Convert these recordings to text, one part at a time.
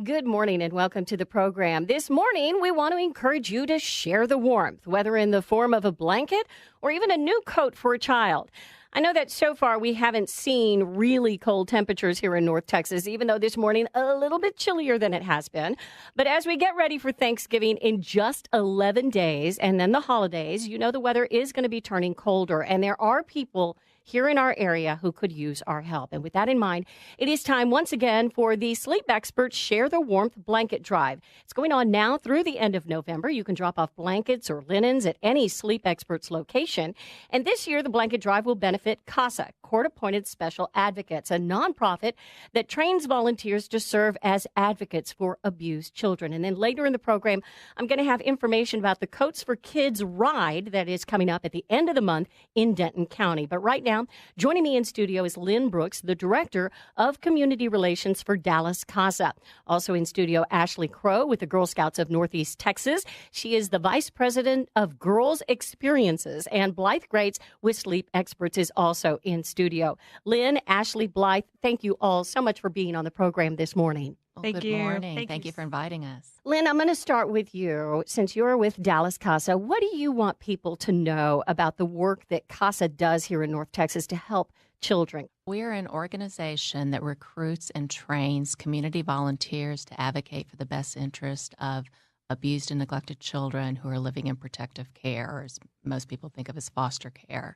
Good morning and welcome to the program. This morning, we want to encourage you to share the warmth, whether in the form of a blanket or even a new coat for a child. I know that so far we haven't seen really cold temperatures here in North Texas, even though this morning a little bit chillier than it has been. But as we get ready for Thanksgiving in just 11 days and then the holidays, you know the weather is going to be turning colder, and there are people here in our area who could use our help. And with that in mind, it is time once again for the Sleep Experts Share the Warmth Blanket Drive. It's going on now through the end of November. You can drop off blankets or linens at any Sleep Experts location. And this year, the blanket drive will benefit Casa, Court-Appointed Special Advocates, a nonprofit that trains volunteers to serve as advocates for abused children. And then later in the program, I'm going to have information about the Coats for Kids ride that is coming up at the end of the month in Denton County. But right now, joining me in studio is Lynn Brooks, the Director of Community Relations for Dallas Casa. Also in studio, Ashley Crow with the Girl Scouts of Northeast Texas. She is the Vice President of Girls Experiences. And Blythe Grates with Sleep Experts is also in studio. Lynn, Ashley, Blythe, thank you all so much for being on the program this morning. Well, Thank good you. morning. Thank you for inviting us. Lynn, I'm going to start with you. Since you're with Dallas Casa, what do you want people to know about the work that Casa does here in North Texas to help children? We're an organization that recruits and trains community volunteers to advocate for the best interest of abused and neglected children who are living in protective care, or as most people think of as foster care.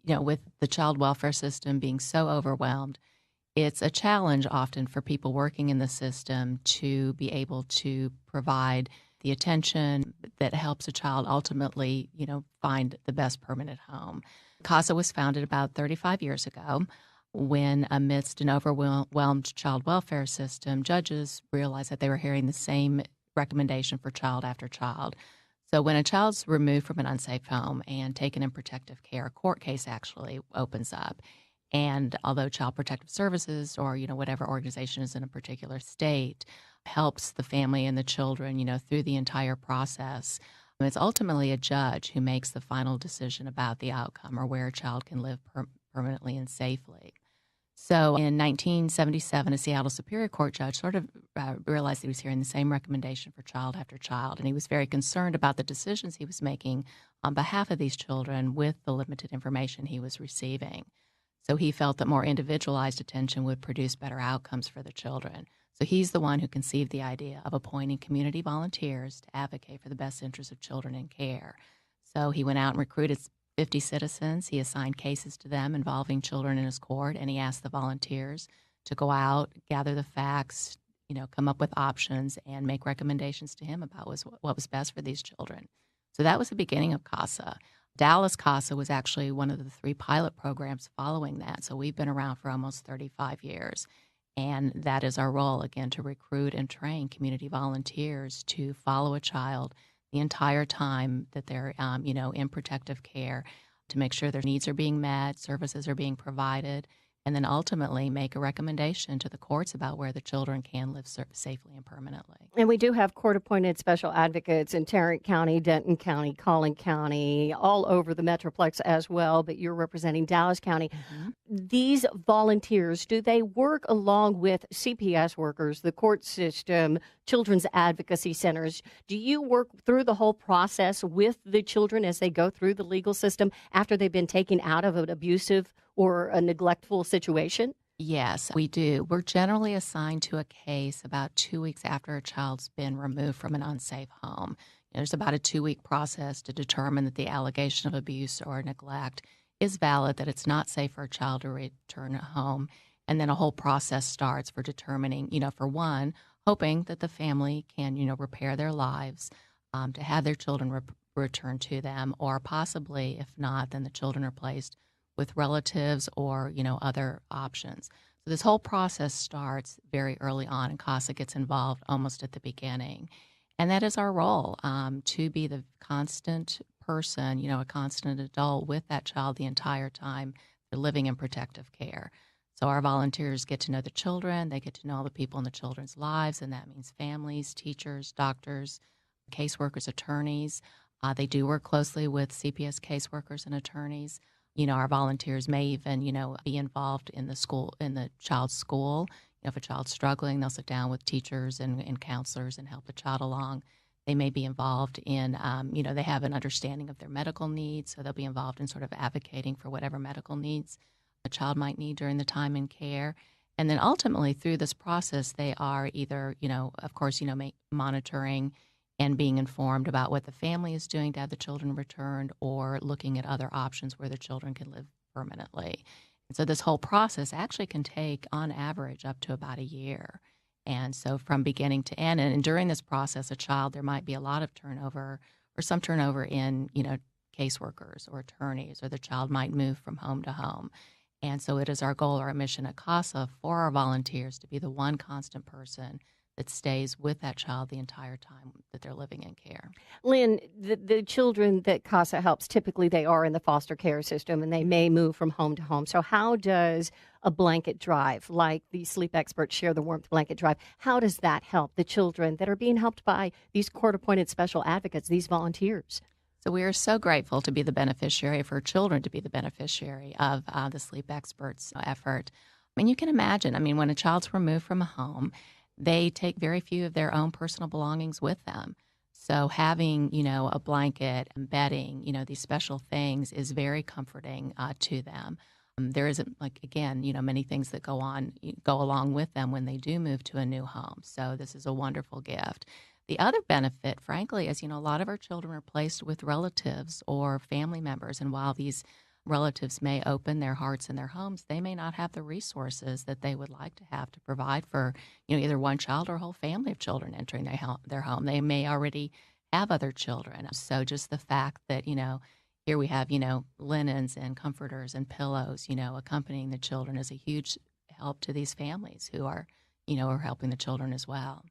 You know, with the child welfare system being so overwhelmed, it's a challenge often for people working in the system to be able to provide the attention that helps a child ultimately, find the best permanent home. CASA was founded about 35 years ago when, amidst an overwhelmed child welfare system, judges realized that they were hearing the same recommendation for child after child. So when a child's removed from an unsafe home and taken in protective care, a court case actually opens up. And although Child Protective Services or, whatever organization is in a particular state helps the family and the children, through the entire process, it's ultimately a judge who makes the final decision about the outcome or where a child can live permanently and safely. So in 1977, a Seattle Superior Court judge sort of realized he was hearing the same recommendation for child after child, and he was very concerned about the decisions he was making on behalf of these children with the limited information he was receiving. So he felt that more individualized attention would produce better outcomes for the children. So he's the one who conceived the idea of appointing community volunteers to advocate for the best interests of children in care. So he went out and recruited 50 citizens. He assigned cases to them involving children in his court, and he asked the volunteers to go out, gather the facts, come up with options, and make recommendations to him about what was best for these children. So that was the beginning of CASA. Dallas Casa was actually one of the 3 pilot programs following that. So we've been around for almost 35 years. And that is our role, again, to recruit and train community volunteers to follow a child the entire time that they're, in protective care, to make sure their needs are being met, services are being provided, and then ultimately make a recommendation to the courts about where the children can live safely and permanently. And we do have court-appointed special advocates in Tarrant County, Denton County, Collin County, all over the Metroplex as well, but you're representing Dallas County. Mm-hmm. These volunteers, do they work along with CPS workers, the court system, children's advocacy centers? Do you work through the whole process with the children as they go through the legal system after they've been taken out of an abusive or a neglectful situation? Yes, we do. We're generally assigned to a case about 2 weeks after a child's been removed from an unsafe home. There's about a 2-week process to determine that the allegation of abuse or neglect is valid, that it's not safe for a child to return home. And then a whole process starts for determining, for one, hoping that the family can, repair their lives, to have their children return to them, or possibly, if not, then the children are placed with relatives or, other options. So this whole process starts very early on, and CASA gets involved almost at the beginning. And that is our role, to be the constant person, a constant adult with that child the entire time they're living in protective care. So our volunteers get to know the children, they get to know all the people in the children's lives, and that means families, teachers, doctors, caseworkers, attorneys. They do work closely with CPS caseworkers and attorneys. Our volunteers may even, be involved in the child's school, if a child's struggling, they'll sit down with teachers and counselors and help the child along. They may be involved in, they have an understanding of their medical needs, so they'll be involved in sort of advocating for whatever medical needs a child might need during the time in care. And then ultimately through this process, they are either, of course, monitoring and being informed about what the family is doing to have the children returned, or looking at other options where the children can live permanently. And so this whole process actually can take, on average, up to about a year. And so from beginning to end, and during this process, there might be a lot of turnover or some turnover in, caseworkers or attorneys, or the child might move from home to home. And so it is our goal, our mission at Casa, for our volunteers to be the one constant person that stays with that child the entire time that they're living in care. Lynn, the children that Casa helps, typically they are in the foster care system and they may move from home to home. So how does a blanket drive, like the Sleep Experts Share the Warmth blanket drive, how does that help the children that are being helped by these court-appointed special advocates, these volunteers? So we are so grateful to be the beneficiary, for children to be the beneficiary of the Sleep Experts effort. I mean, you can imagine, when a child's removed from a home, they take very few of their own personal belongings with them. So having, a blanket and bedding, these special things is very comforting to them. There isn't, many things that go along with them when they do move to a new home. So this is a wonderful gift. The other benefit, frankly, is, a lot of our children are placed with relatives or family members. And while these relatives may open their hearts and their homes, they may not have the resources that they would like to have to provide for, either one child or a whole family of children entering their home. They may already have other children. So just the fact that, here we have, linens and comforters and pillows, accompanying the children is a huge help to these families who are helping the children as well.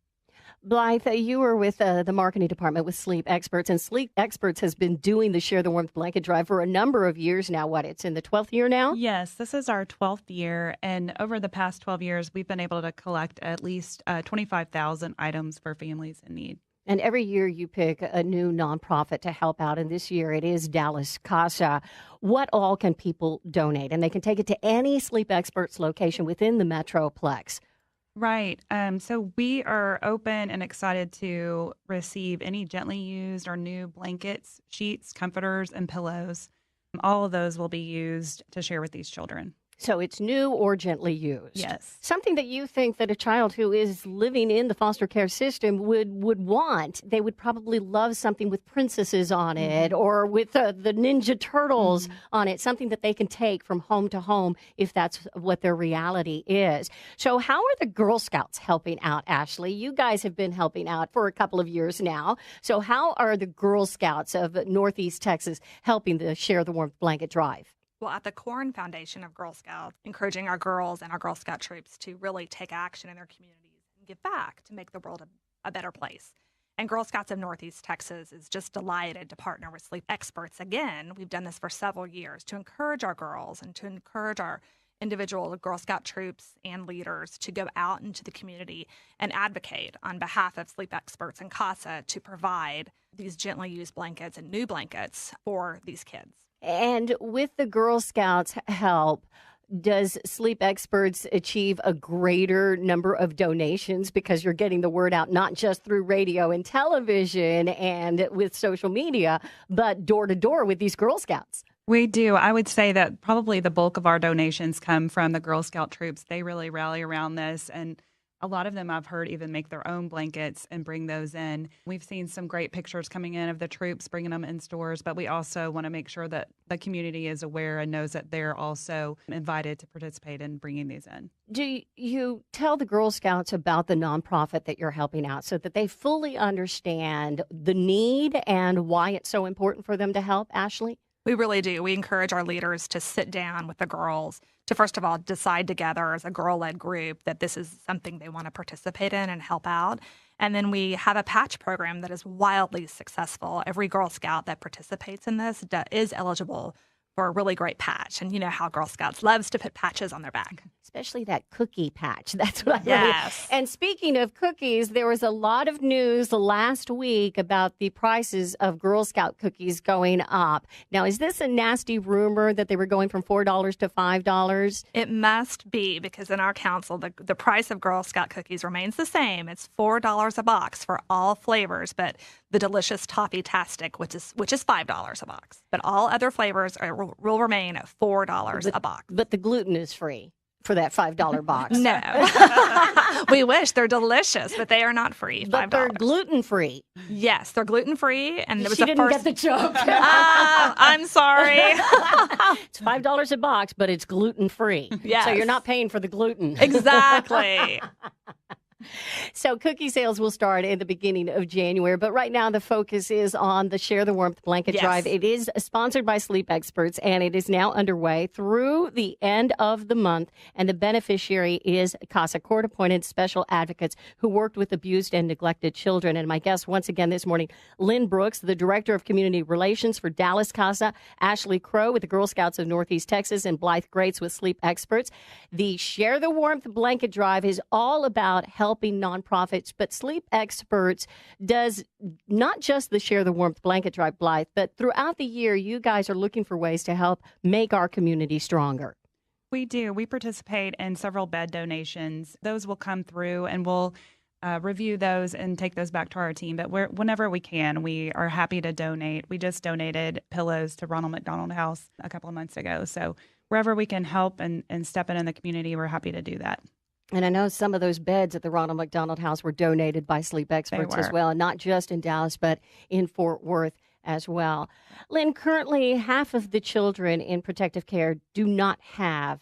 Blythe, you were with the marketing department with Sleep Experts, and Sleep Experts has been doing the Share the Warmth blanket drive for a number of years now. It's in the 12th year now? Yes, this is our 12th year, and over the past 12 years, we've been able to collect at least 25,000 items for families in need. And every year you pick a new nonprofit to help out, and this year it is Dallas Casa. What all can people donate? And they can take it to any Sleep Experts location within the Metroplex. Right. So we are open and excited to receive any gently used or new blankets, sheets, comforters, and pillows. All of those will be used to share with these children. So it's new or gently used. Yes. Something that you think that a child who is living in the foster care system would want. They would probably love something with princesses on it, or with the Ninja Turtles on it, something that they can take from home to home if that's what their reality is. So how are the Girl Scouts helping out, Ashley? You guys have been helping out for a couple of years now. So how are the Girl Scouts of Northeast Texas helping the Share the Warmth blanket drive? Well, at the Corn Foundation of Girl Scouts, encouraging our girls and our Girl Scout troops to really take action in their communities and give back to make the world a better place. And Girl Scouts of Northeast Texas is just delighted to partner with Sleep Experts again. We've done this for several years to encourage our girls and to encourage our individual Girl Scout troops and leaders to go out into the community and advocate on behalf of Sleep Experts and Casa to provide these gently used blankets and new blankets for these kids. And with the Girl Scouts' help, does Sleep Experts achieve a greater number of donations because you're getting the word out not just through radio and television and with social media, but door to door with these Girl Scouts? We do. I would say that probably the bulk of our donations come from the Girl Scout troops. They really rally around this, and a lot of them I've heard even make their own blankets and bring those in. We've seen some great pictures coming in of the troops bringing them in stores, but we also want to make sure that the community is aware and knows that they're also invited to participate in bringing these in. Do you tell the Girl Scouts about the nonprofit that you're helping out so that they fully understand the need and why it's so important for them to help, Ashley? We really do. We encourage our leaders to sit down with the girls to, first of all, decide together as a girl-led group that this is something they want to participate in and help out. And then we have a patch program that is wildly successful. Every Girl Scout that participates in this is eligible for a really great patch. And you know how Girl Scouts loves to put patches on their back. Especially that cookie patch. That's what I Yes. And speaking of cookies, there was a lot of news last week about the prices of Girl Scout cookies going up. Now, is this a nasty rumor that they were going from $4 to $5? It must be, because in our council, the price of Girl Scout cookies remains the same. It's $4 a box for all flavors, but the delicious Toffee-tastic, which is $5 a box. But all other flavors will remain at $4 a box. But the gluten is free for that $5 box. No. We wish. They're delicious, but they are not free. $5. But they're gluten-free. Yes, they're gluten-free. And it was She the didn't first... get the joke. I'm sorry. It's $5 a box, but it's gluten-free. Yes. So you're not paying for the gluten. Exactly. So cookie sales will start in the beginning of January, but right now the focus is on the Share the Warmth Blanket Yes. Drive. It is sponsored by Sleep Experts, and it is now underway through the end of the month, and the beneficiary is Casa, court-appointed special advocates who worked with abused and neglected children. And my guest once again this morning, Lynn Brooks, the Director of Community Relations for Dallas Casa, Ashley Crow with the Girl Scouts of Northeast Texas, and Blythe Grates with Sleep Experts. The Share the Warmth Blanket Drive is all about helping nonprofits, but Sleep Experts does not just the Share the Warmth Blanket Drive, Blythe, but throughout the year, you guys are looking for ways to help make our community stronger. We do. We participate in several bed donations. Those will come through, and we'll review those and take those back to our team. But whenever we can, we are happy to donate. We just donated pillows to Ronald McDonald House a couple of months ago. So wherever we can help and step in the community, we're happy to do that. And I know some of those beds at the Ronald McDonald House were donated by Sleep Experts as well, and not just in Dallas, but in Fort Worth as well. Lynn, currently half of the children in protective care do not have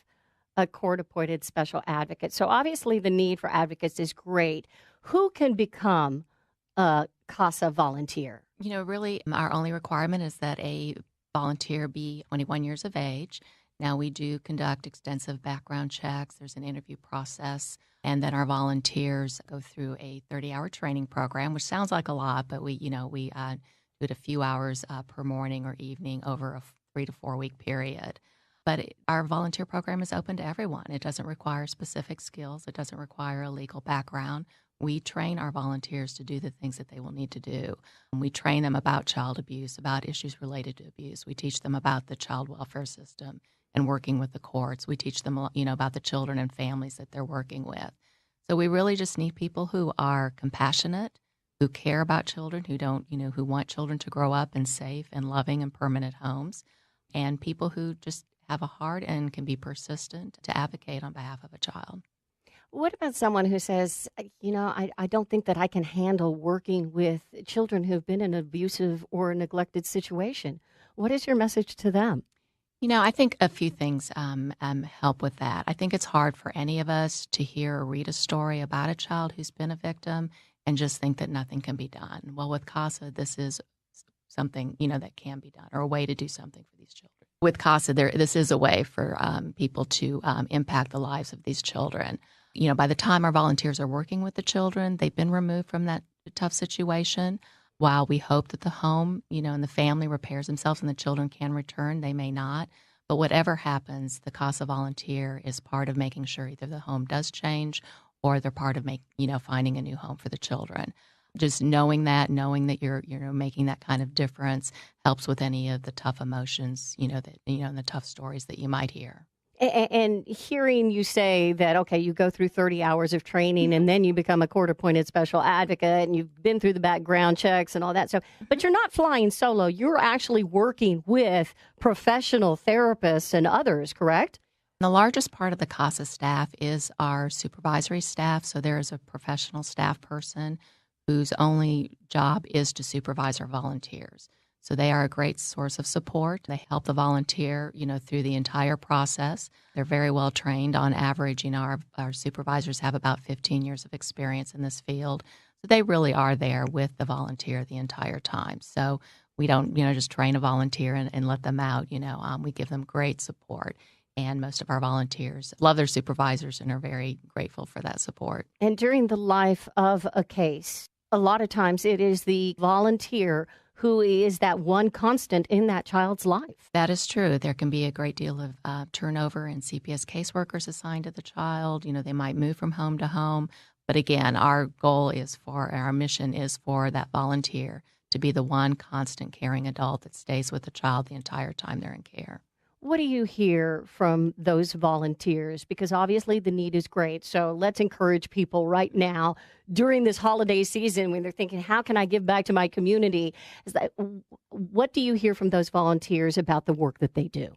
a court-appointed special advocate. So obviously the need for advocates is great. Who can become a Casa volunteer? You know, really, our only requirement is that a volunteer be 21 years of age. Now, we do conduct extensive background checks. There's an interview process. And then our volunteers go through a 30-hour training program, which sounds like a lot, but we do it a few hours per morning or evening over a 3 to 4 week period. But our volunteer program is open to everyone. It doesn't require specific skills. It doesn't require a legal background. We train our volunteers to do the things that they will need to do. We train them about child abuse, about issues related to abuse. We teach them about the child welfare system and working with the courts. We teach them, about the children and families that they're working with. So we really just need people who are compassionate, who care about children, who want children to grow up in safe and loving and permanent homes, and people who just have a heart and can be persistent to advocate on behalf of a child. What about someone who says, I don't think that I can handle working with children who've been in an abusive or neglected situation? What is your message to them? I think a few things help with that. I think it's hard for any of us to hear or read a story about a child who's been a victim and just think that nothing can be done. Well, with Casa, this is something, that can be done, or a way to do something for these children. With Casa, this is a way for people to impact the lives of these children. By the time our volunteers are working with the children, they've been removed from that tough situation. While we hope that the home, and the family repairs themselves and the children can return, they may not. But whatever happens, the Casa volunteer is part of making sure either the home does change or they're part of finding a new home for the children. Just knowing that you're making that kind of difference helps with any of the tough emotions, and the tough stories that you might hear. And hearing you say that, okay, you go through 30 hours of training and then you become a court-appointed special advocate and you've been through the background checks and all that stuff, but you're not flying solo. You're actually working with professional therapists and others, correct? The largest part of the Casa staff is our supervisory staff. So there is a professional staff person whose only job is to supervise our volunteers. So they are a great source of support. They help the volunteer, through the entire process. They're very well trained. On average, our supervisors have about 15 years of experience in this field. So they really are there with the volunteer the entire time. So we don't, just train a volunteer and let them out. We give them great support. And most of our volunteers love their supervisors and are very grateful for that support. And during the life of a case, a lot of times it is the volunteer who is that one constant in that child's life. That is true. There can be a great deal of turnover in CPS caseworkers assigned to the child. They might move from home to home. But again, our mission is for that volunteer to be the one constant caring adult that stays with the child the entire time they're in care. What do you hear from those volunteers? Because obviously the need is great. So let's encourage people right now during this holiday season when they're thinking, how can I give back to my community? What do you hear from those volunteers about the work that they do?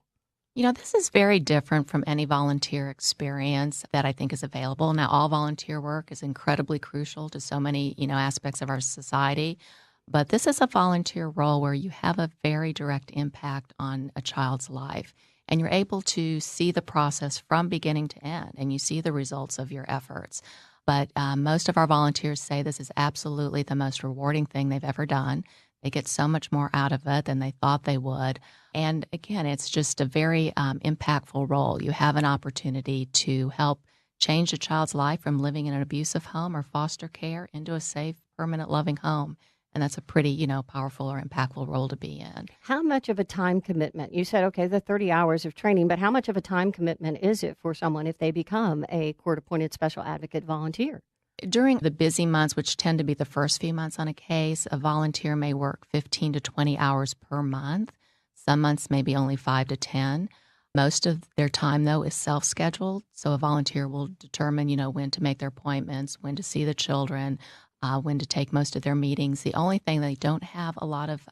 This is very different from any volunteer experience that I think is available. Now, all volunteer work is incredibly crucial to so many, aspects of our society. But this is a volunteer role where you have a very direct impact on a child's life, and you're able to see the process from beginning to end, and you see the results of your efforts. But most of our volunteers say this is absolutely the most rewarding thing they've ever done. They get so much more out of it than they thought they would. And again, it's just a very impactful role. You have an opportunity to help change a child's life from living in an abusive home or foster care into a safe, permanent, loving home. And that's a pretty, powerful or impactful role to be in. How much of a time commitment? You said, okay, the 30 hours of training, but how much of a time commitment is it for someone if they become a court-appointed special advocate volunteer? During the busy months, which tend to be the first few months on a case, a volunteer may work 15 to 20 hours per month. Some months maybe only 5 to 10. Most of their time, though, is self-scheduled. So a volunteer will determine, when to make their appointments, when to see the children, when to take most of their meetings. The only thing they don't have a lot of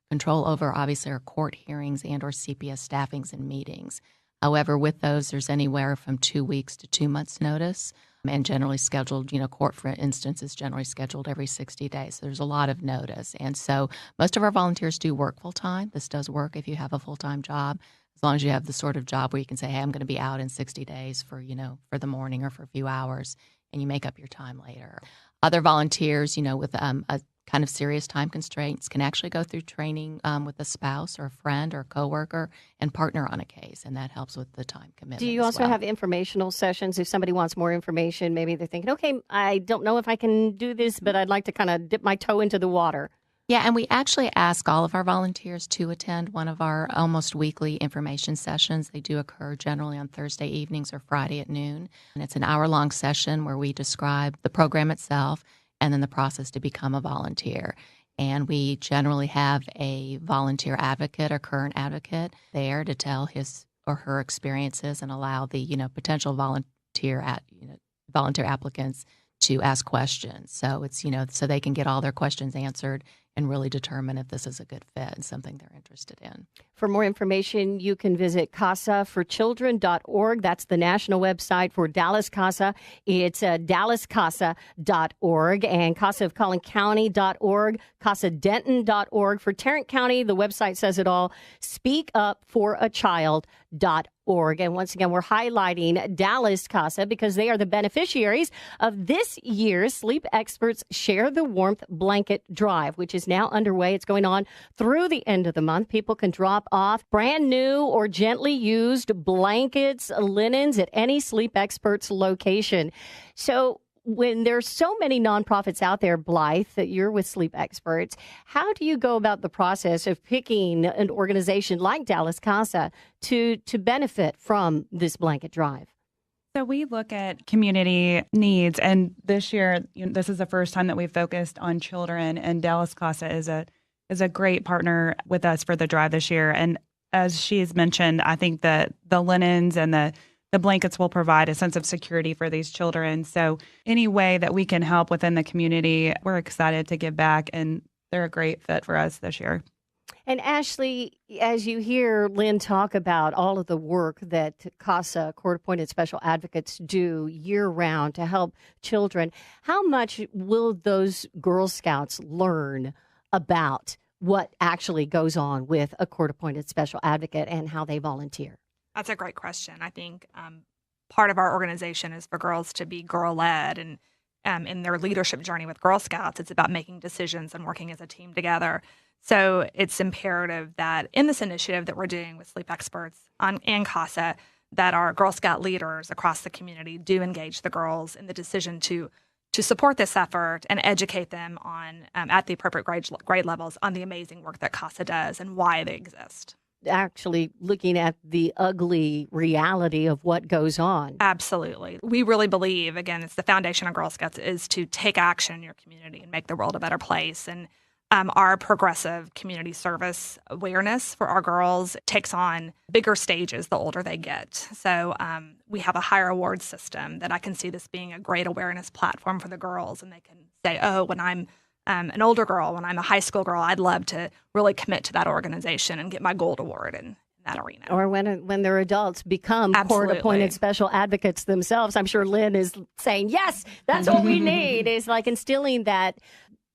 control over, obviously, are court hearings and or CPS staffings and meetings. However, with those, there's anywhere from 2 weeks to 2 months' notice, and generally scheduled, court, for instance, is generally scheduled every 60 days. So there's a lot of notice. And so most of our volunteers do work full-time. This does work if you have a full-time job, as long as you have the sort of job where you can say, hey, I'm going to be out in 60 days for the morning or for a few hours, and you make up your time later. Other volunteers, with a kind of serious time constraints can actually go through training with a spouse or a friend or a coworker and partner on a case, and that helps with the time commitment. Do you also have informational sessions? If somebody wants more information, maybe they're thinking, okay, I don't know if I can do this, but I'd like to kind of dip my toe into the water. Yeah, and we actually ask all of our volunteers to attend one of our almost weekly information sessions. They do occur generally on Thursday evenings or Friday at noon. And it's an hour-long session where we describe the program itself and then the process to become a volunteer. And we generally have a volunteer advocate or current advocate there to tell his or her experiences and allow the, potential volunteer applicants to ask questions. So it's, so they can get all their questions answered and really determine if this is a good fit and something they're interested in. For more information, you can visit casaforchildren.org. That's the national website for Dallas Casa. It's dallascasa.org and casaofcollin.county.org, casadenton.org. For Tarrant County, the website says it all, speakupforachild.org. And once again, we're highlighting Dallas Casa because they are the beneficiaries of this year's Sleep Experts Share the Warmth Blanket Drive, which is now underway. It's going on through the end of the month. People can drop off brand new or gently used blankets, linens at any Sleep Experts location. So when there's so many nonprofits out there, Blythe, that you're with Sleep Experts, how do you go about the process of picking an organization like Dallas Casa to benefit from this blanket drive? So we look at community needs, and this year, this is the first time that we've focused on children, and Dallas Casa is a great partner with us for the drive this year. And as she's mentioned, I think that the linens and the blankets will provide a sense of security for these children. So any way that we can help within the community, we're excited to give back, and they're a great fit for us this year. And Ashley, as you hear Lynn talk about all of the work that CASA, court-appointed special advocates, do year-round to help children, how much will those Girl Scouts learn about what actually goes on with a court-appointed special advocate and how they volunteer? That's a great question. I think part of our organization is for girls to be girl-led, and in their leadership journey with Girl Scouts, it's about making decisions and working as a team together. So it's imperative that in this initiative that we're doing with Sleep Experts and CASA, that our Girl Scout leaders across the community do engage the girls in the decision to to support this effort and educate them on, at the appropriate grade levels, on the amazing work that Casa does and why they exist. Actually looking at the ugly reality of what goes on. Absolutely. We really believe, again, it's the foundation of Girl Scouts, is to take action in your community and make the world a better place. And our progressive community service awareness for our girls takes on bigger stages the older they get. So we have a higher award system that I can see this being a great awareness platform for the girls. And they can say, oh, when I'm an older girl, when I'm a high school girl, I'd love to really commit to that organization and get my gold award in that arena. Or when they're adults, become court-appointed special advocates themselves. I'm sure Lynn is saying, yes, that's what we need, is like instilling that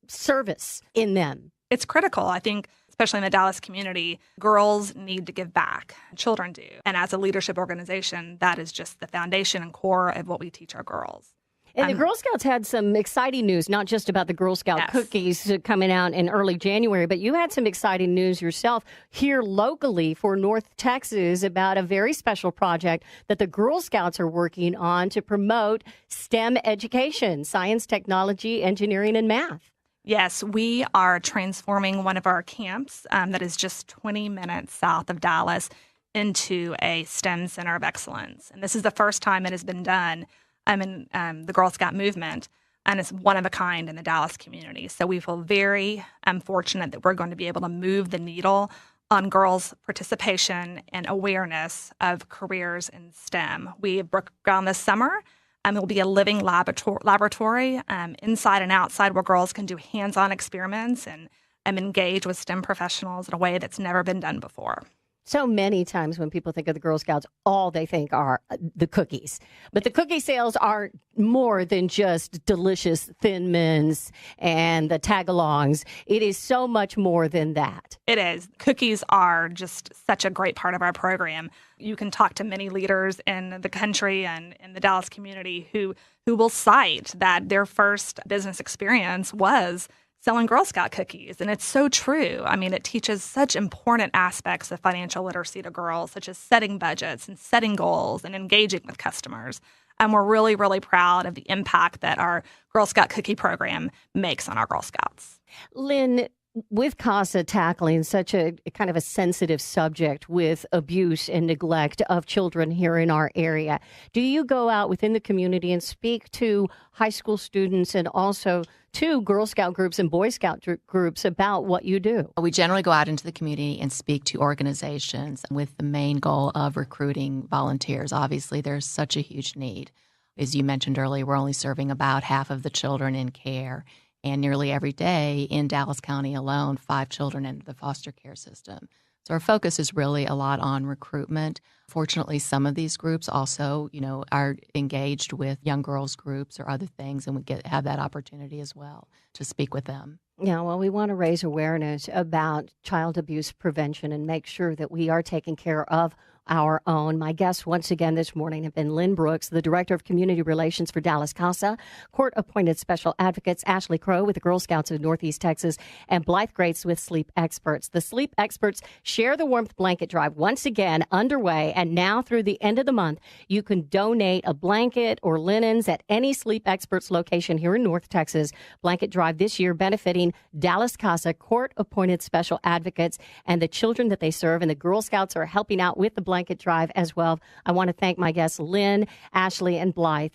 service in them. It's critical. I think, especially in the Dallas community, girls need to give back. Children do. And as a leadership organization, that is just the foundation and core of what we teach our girls. And the Girl Scouts had some exciting news, not just about the Girl Scout cookies coming out in early January, but you had some exciting news yourself here locally for North Texas about a very special project that the Girl Scouts are working on to promote STEM education, science, technology, engineering, and math. Yes, we are transforming one of our camps that is just 20 minutes south of Dallas into a STEM center of excellence. And this is the first time it has been done in the Girl Scout movement, and it's one of a kind in the Dallas community. So we feel very fortunate that we're going to be able to move the needle on girls' participation and awareness of careers in STEM. We broke ground this summer. It will be a living laboratory inside and outside where girls can do hands-on experiments and engage with STEM professionals in a way that's never been done before. So many times when people think of the Girl Scouts, all they think are the cookies. But the cookie sales are more than just delicious Thin Mints and the tag-alongs. It is so much more than that. It is. Cookies are just such a great part of our program. You can talk to many leaders in the country and in the Dallas community who will cite that their first business experience was selling Girl Scout cookies. And it's so true. I mean, it teaches such important aspects of financial literacy to girls, such as setting budgets and setting goals and engaging with customers. And we're really, really proud of the impact that our Girl Scout cookie program makes on our Girl Scouts. Lynn, with Casa tackling such a kind of a sensitive subject with abuse and neglect of children here in our area, do you go out within the community and speak to high school students and also to Girl Scout groups and Boy Scout groups about what you do? We generally go out into the community and speak to organizations with the main goal of recruiting volunteers. Obviously, there's such a huge need. As you mentioned earlier, we're only serving about half of the children in care. And nearly every day in Dallas County alone, 5 children enter the foster care system. So our focus is really a lot on recruitment. Fortunately, some of these groups also, are engaged with young girls groups or other things, and we have that opportunity as well to speak with them. Yeah, well, we want to raise awareness about child abuse prevention and make sure that we are taking care of our own. My guests once again this morning have been Lynn Brooks, the Director of Community Relations for Dallas Casa, Court-Appointed Special Advocates Ashley Crow with the Girl Scouts of Northeast Texas, and Blythe Grates with Sleep Experts. The Sleep Experts Share the Warmth Blanket Drive once again underway, and now through the end of the month, you can donate a blanket or linens at any Sleep Experts location here in North Texas. Blanket Drive this year benefiting Dallas Casa, Court-Appointed Special Advocates, and the children that they serve, and the Girl Scouts are helping out with the blanket drive as well. I want to thank my guests, Lynn, Ashley, and Blythe.